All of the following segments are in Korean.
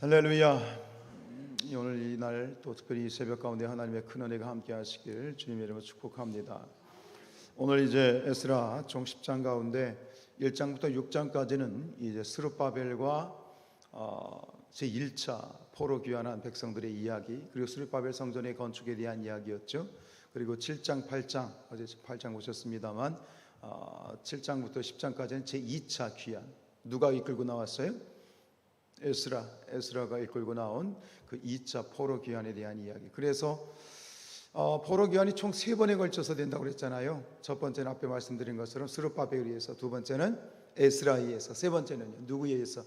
할렐루야. 오늘 이날 또 특별히 새벽 가운데 하나님의 큰 은혜가 함께 하시길 주님의 이름으로 축복합니다. 오늘 이제 에스라 총 10장 가운데 1장부터 6장까지는 이제 스룹바벨과 제1차 포로 귀환한 백성들의 이야기, 그리고 스룹바벨 성전의 건축에 대한 이야기였죠. 그리고 7장, 8장, 어제 8장 보셨습니다만 7장부터 10장까지는 제2차 귀환. 누가 이끌고 나왔어요? 에스라가 이끌고 나온 그 2차 포로 귀환에 대한 이야기. 그래서 포로 귀환이 총 3번에 걸쳐서 된다고 그랬잖아요. 첫 번째는 앞에 말씀드린 것처럼 스룹바벨에 의해서, 두 번째는 에스라에 의해서, 세 번째는요, 누구에 의해서?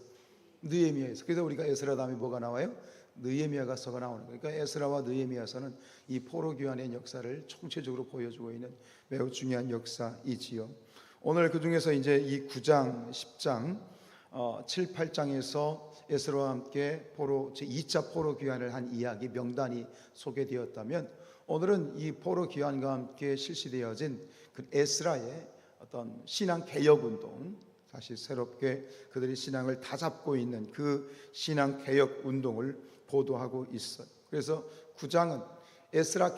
느헤미야에 의해서. 그래서 우리가 에스라 다음에 뭐가 나와요? 느헤미야서가 나오는 거예요. 그러니까 에스라와 느헤미야서는 이 포로 귀환의 역사를 총체적으로 보여주고 있는 매우 중요한 역사이지요. 오늘 그 중에서 이제 이 9장, 10장, 7, 8장에서 에스라와 함께 제2차 포로 귀환을 한 이야기 명단이 소개되었다면, 오늘은 이 포로 귀환과 함께 실시되어진 그 에스라의 어떤 신앙 개혁 운동, 다시 새롭게 그들이 신앙을 다잡고 있는 그 신앙 개혁 운동을 보도하고 있어요. 그래서 9장은 에스라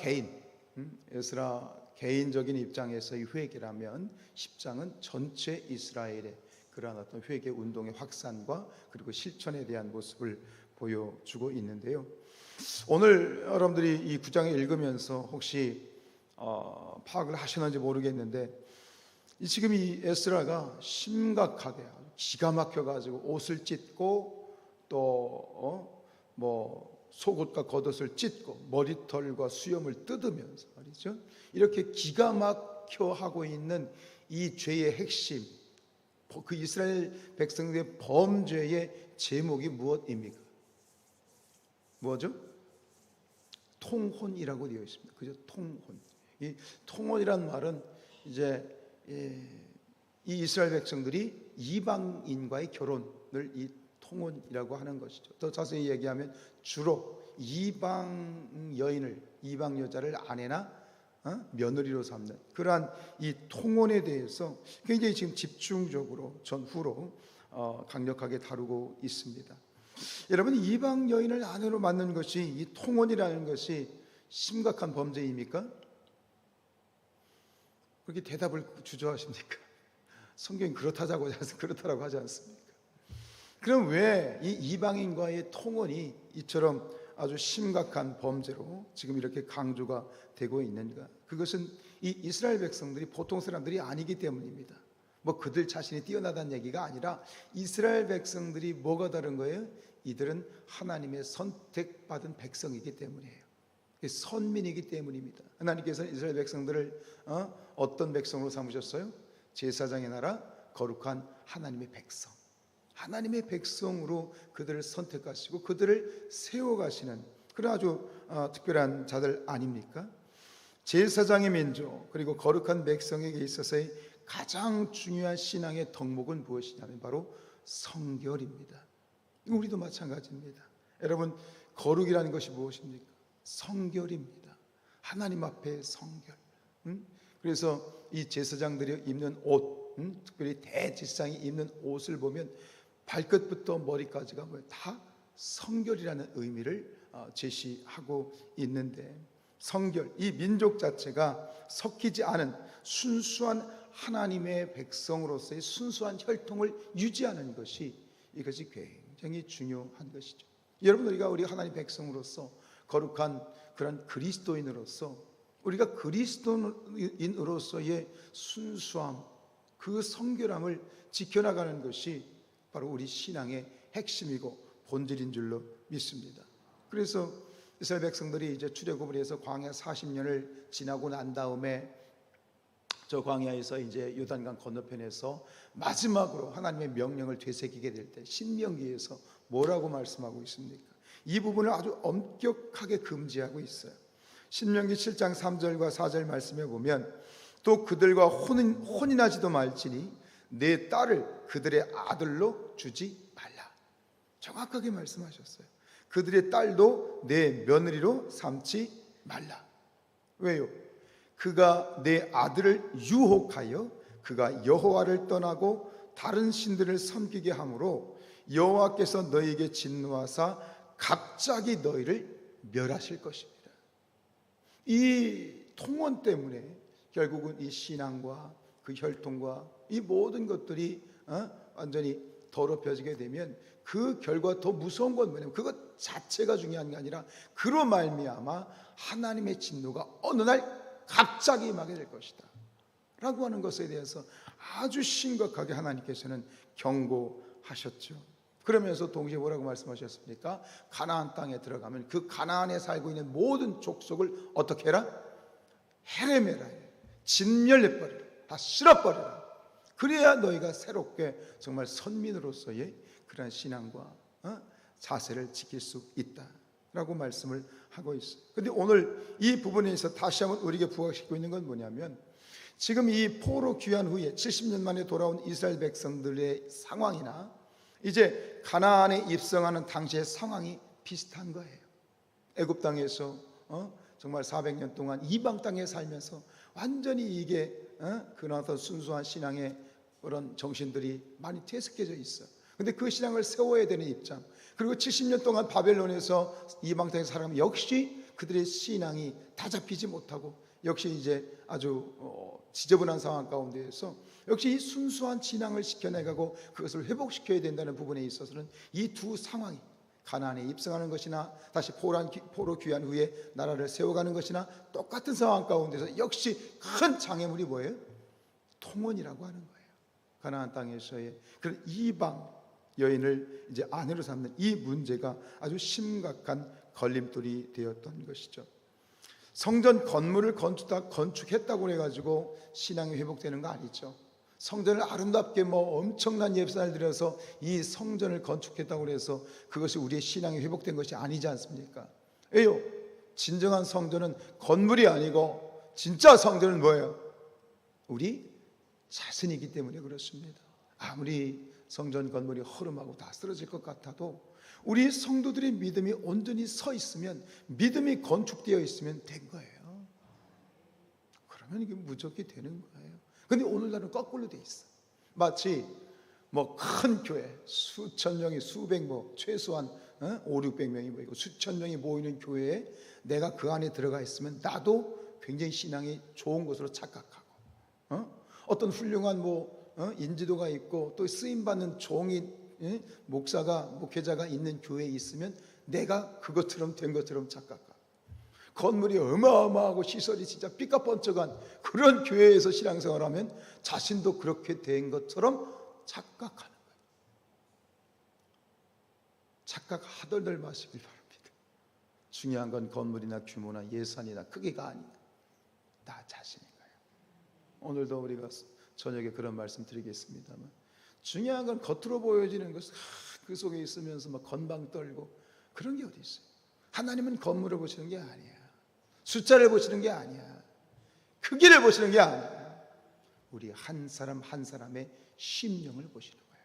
개인적인 입장에서의 회개라면, 10장은 전체 이스라엘의 그러한 어떤 회개 운동의 확산과 그리고 실천에 대한 모습을 보여주고 있는데요. 오늘 여러분들이 이 9장을 읽으면서 혹시 파악을 하셨는지 모르겠는데, 지금 이 에스라가 심각하게 기가 막혀가지고 옷을 찢고 또 속옷과 겉옷을 찢고 머리털과 수염을 뜯으면서 말이죠, 이렇게 기가 막혀 하고 있는 이 죄의 핵심, 그 이스라엘 백성들의 범죄의 제목이 무엇입니까? 뭐죠? 통혼이라고 되어 있습니다. 그죠? 통혼. 이 통혼이란 말은 이제 이 이스라엘 백성들이 이방인과의 결혼을 이 통혼이라고 하는 것이죠. 더 자세히 얘기하면 주로 이방 여자를 아내나 며느리로 삼는 그러한 이 통혼에 대해서 굉장히 지금 집중적으로 전후로 강력하게 다루고 있습니다. 여러분, 이방 여인을 아내로 맞는 것이, 이 통혼이라는 것이 심각한 범죄입니까? 그렇게 대답을 주저하십니까? 성경이 그렇다고 하지 않습니까? 그럼 왜 이 이방인과의 통혼이 이처럼 아주 심각한 범죄로 지금 이렇게 강조가 되고 있는가? 그것은 이 이스라엘 백성들이 보통 사람들이 아니기 때문입니다. 그들 자신이 뛰어나다는 얘기가 아니라, 이스라엘 백성들이 뭐가 다른 거예요? 이들은 하나님의 선택받은 백성이기 때문이에요. 선민이기 때문입니다. 하나님께서는 이스라엘 백성들을 어떤 백성으로 삼으셨어요? 제사장의 나라, 거룩한 하나님의 백성, 하나님의 백성으로 그들을 선택하시고 그들을 세워가시는 그런 아주 특별한 자들 아닙니까? 제사장의 민족, 그리고 거룩한 백성에게 있어서의 가장 중요한 신앙의 덕목은 무엇이냐면 바로 성결입니다. 우리도 마찬가지입니다. 여러분, 거룩이라는 것이 무엇입니까? 성결입니다. 하나님 앞에 성결. 그래서 이 제사장들이 입는 옷, 특별히 대제사장이 입는 옷을 보면 발끝부터 머리까지가 다 성결이라는 의미를 제시하고 있는데, 성결, 이 민족 자체가 섞이지 않은 순수한 하나님의 백성으로서의 순수한 혈통을 유지하는 것이, 이것이 굉장히 중요한 것이죠. 여러분, 우리 하나님 백성으로서, 거룩한 그런 그리스도인으로서, 우리가 그리스도인으로서의 순수함, 그 성결함을 지켜나가는 것이 바로 우리 신앙의 핵심이고 본질인 줄로 믿습니다. 그래서 이스라엘 백성들이 이제 출애굽을 해서 광야 40년을 지나고 난 다음에 저 광야에서 이제 요단강 건너편에서 마지막으로 하나님의 명령을 되새기게 될 때 신명기에서 뭐라고 말씀하고 있습니까? 이 부분을 아주 엄격하게 금지하고 있어요. 신명기 7장 3절과 4절 말씀에 보면, 또 그들과 혼인하지도 말지니 내 딸을 그들의 아들로 주지 말라. 정확하게 말씀하셨어요. 그들의 딸도 내 며느리로 삼지 말라. 왜요? 그가 내 아들을 유혹하여 그가 여호와를 떠나고 다른 신들을 섬기게 함으로 여호와께서 너희에게 진노하사 갑자기 너희를 멸하실 것입니다. 이 통원 때문에 결국은 이 신앙과 그 혈통과 이 모든 것들이 완전히 더럽혀지게 되면 그 결과 더 무서운 건 뭐냐면 그것 자체가 중요한 게 아니라 그로 말미암아 하나님의 진노가 어느 날 갑자기 임하게 될 것이다 라고 하는 것에 대해서 아주 심각하게 하나님께서는 경고하셨죠. 그러면서 동시에 뭐라고 말씀하셨습니까? 가나안 땅에 들어가면 그 가나안에 살고 있는 모든 족속을 어떻게 해라? 해레메라, 진멸해버리라, 다 쓸어버리라. 그래야 너희가 새롭게 정말 선민으로서의 그런 신앙과 자세를 지킬 수 있다라고 말씀을 하고 있어요. 그런데 오늘 이 부분에 있어서 다시 한번 우리에게 부각시키고 있는 건 뭐냐면 지금 이 포로 귀환 후에 70년 만에 돌아온 이스라엘 백성들의 상황이나 이제 가나안에 입성하는 당시의 상황이 비슷한 거예요. 애굽 땅에서 정말 400년 동안 이방 땅에 살면서 완전히 이게 그나마 순수한 신앙의 그런 정신들이 많이 퇴색해져 있어. 근데 그 신앙을 세워야 되는 입장, 그리고 70년 동안 바벨론에서 이방 땅에 살아가면 역시 그들의 신앙이 다 잡히지 못하고 역시 이제 아주 지저분한 상황 가운데에서 역시 이 순수한 신앙을 지켜내가고 그것을 회복시켜야 된다는 부분에 있어서는 이 두 상황이 가나안에 입성하는 것이나 다시 포로 귀환 후에 나라를 세워가는 것이나 똑같은 상황 가운데서 역시 큰 장애물이 뭐예요? 통혼이라고 하는 거예요. 가나안 땅에서의 그런 이방 여인을 이제 아내로 삼는 이 문제가 아주 심각한 걸림돌이 되었던 것이죠. 성전 건물을 건축했다고 해가지고 신앙이 회복되는 거 아니죠. 성전을 아름답게 엄청난 예산을 들여서 이 성전을 건축했다고 해서 그것이 우리의 신앙이 회복된 것이 아니지 않습니까? 왜요? 진정한 성전은 건물이 아니고 진짜 성전은 뭐예요? 우리 자신이기 때문에 그렇습니다. 아무리 성전 건물이 허름하고 다 쓰러질 것 같아도 우리 성도들의 믿음이 온전히 서 있으면, 믿음이 건축되어 있으면 된 거예요. 그러면 이게 무조건 되는 거예요. 근데 오늘날은 거꾸로 돼 있어. 마치 큰 교회 수천 명이 수백 최소한 5, 600명이 모이고 수천 명이 모이는 교회에 내가 그 안에 들어가 있으면 나도 굉장히 신앙이 좋은 것으로 착각하고 어떤 훌륭한 인지도가 있고 또 쓰임받는 종이 목사가 목회자가 있는 교회에 있으면 내가 그것처럼 된 것처럼 착각하고 건물이 어마어마하고 시설이 진짜 삐까뻔쩍한 그런 교회에서 신앙생활하면 자신도 그렇게 된 것처럼 착각하는 거예요. 착각하덜덜 마시길 바랍니다. 중요한 건 건물이나 규모나 예산이나 크기가 아니에요. 나 자신인 거예요. 오늘도 우리가 저녁에 그런 말씀 드리겠습니다만 중요한 건 겉으로 보여지는 것, 그 속에 있으면서 건방 떨고 그런 게 어디 있어요. 하나님은 건물을 보시는 게 아니야. 숫자를 보시는 게 아니야. 크기를 보시는 게 아니야. 우리 한 사람 한 사람의 심령을 보시는 거예요.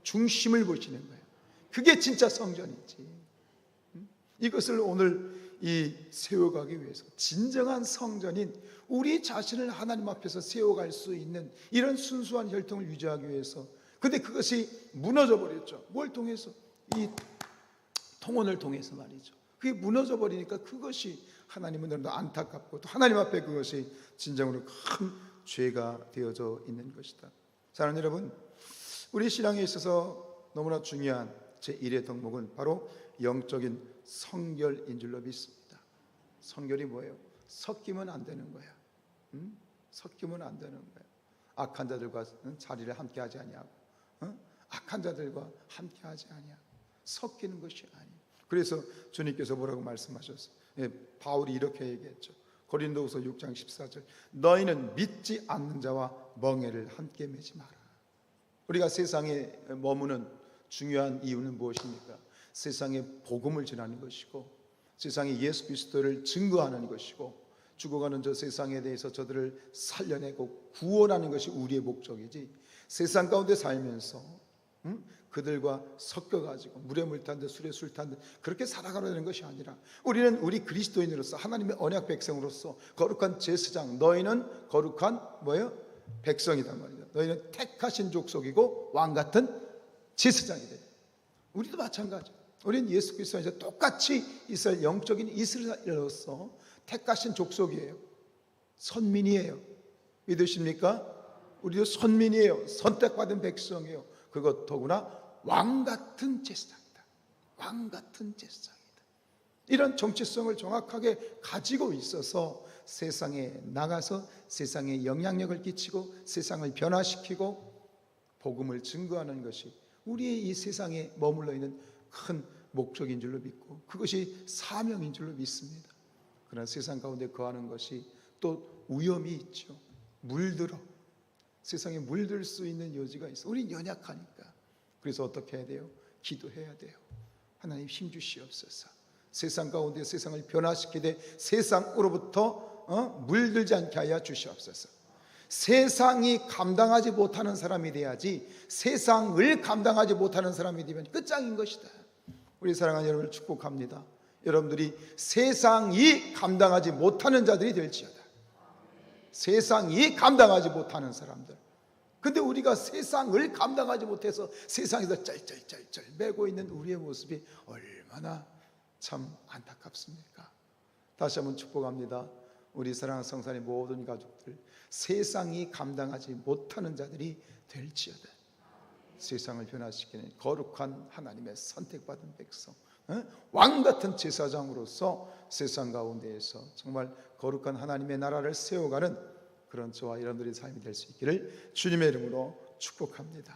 중심을 보시는 거예요. 그게 진짜 성전이지. 이것을 오늘 세워가기 위해서 진정한 성전인 우리 자신을 하나님 앞에서 세워갈 수 있는 이런 순수한 혈통을 유지하기 위해서, 근데 그것이 무너져 버렸죠. 뭘 통해서? 이 통혼을 통해서 말이죠. 그게 무너져 버리니까 그것이 하나님은 너무나 안타깝고 또 하나님 앞에 그것이 진정으로 큰 죄가 되어져 있는 것이다. 사랑하는 여러분, 우리 신앙에 있어서 너무나 중요한 제1의 덕목은 바로 영적인 성결인 줄로 믿습니다. 성결이 뭐예요? 섞이면 안 되는 거야. 섞이면 안 되는 거야. 악한 자들과 자리를 함께 하지 아니하고 악한 자들과 함께 하지 아니하고 섞이는 것이 아니에요. 그래서 주님께서 뭐라고 말씀하셨어요? 바울이 이렇게 얘기했죠. 고린도후서 6장 14절, 너희는 믿지 않는 자와 멍에를 함께 매지 마라. 우리가 세상에 머무는 중요한 이유는 무엇입니까? 세상에 복음을 전하는 것이고 세상에 예수 그리스도를 증거하는 것이고 죽어가는 저 세상에 대해서 저들을 살려내고 구원하는 것이 우리의 목적이지, 세상 가운데 살면서 그들과 섞여가지고 물에 물 탄 듯 술에 술 탄 듯 그렇게 살아가려는 것이 아니라 우리는 우리 그리스도인으로서 하나님의 언약 백성으로서 거룩한 제사장, 너희는 거룩한 백성이단 말이죠. 너희는 택하신 족속이고 왕 같은 제사장이 돼. 우리도 마찬가지. 우리는 예수 그리스도 안에서 똑같이 이스라엘, 영적인 이스라엘로서 택하신 족속이에요. 선민이에요. 믿으십니까? 우리도 선민이에요. 선택받은 백성이에요. 그것 더구나 왕 같은 제사장이다. 왕 같은 제사장이다. 이런 정체성을 정확하게 가지고 있어서 세상에 나가서 세상에 영향력을 끼치고 세상을 변화시키고 복음을 증거하는 것이 우리의 이 세상에 머물러 있는 큰 목적인 줄로 믿고 그것이 사명인 줄로 믿습니다. 그러나 세상 가운데 거하는 것이 또 위험이 있죠. 물들어. 세상에 물들 수 있는 여지가 있어. 우린 연약하니까. 그래서 어떻게 해야 돼요? 기도해야 돼요. 하나님 힘 주시옵소서. 세상 가운데 세상을 변화시키되 세상으로부터 물들지 않게 하여 주시옵소서. 세상이 감당하지 못하는 사람이 돼야지 세상을 감당하지 못하는 사람이 되면 끝장인 것이다. 우리 사랑하는 여러분을 축복합니다. 여러분들이 세상이 감당하지 못하는 자들이 될지어다. 세상이 감당하지 못하는 사람들. 근데 우리가 세상을 감당하지 못해서 세상에서 쩔쩔쩔쩔 매고 있는 우리의 모습이 얼마나 참 안타깝습니까? 다시 한번 축복합니다. 우리 사랑하는 성산의 모든 가족들, 세상이 감당하지 못하는 자들이 될지어다. 세상을 변화시키는 거룩한 하나님의 선택받은 백성, 왕같은 제사장으로서 세상 가운데에서 정말 거룩한 하나님의 나라를 세워가는 그런 저와 여러분들의 삶이 될 수 있기를 주님의 이름으로 축복합니다.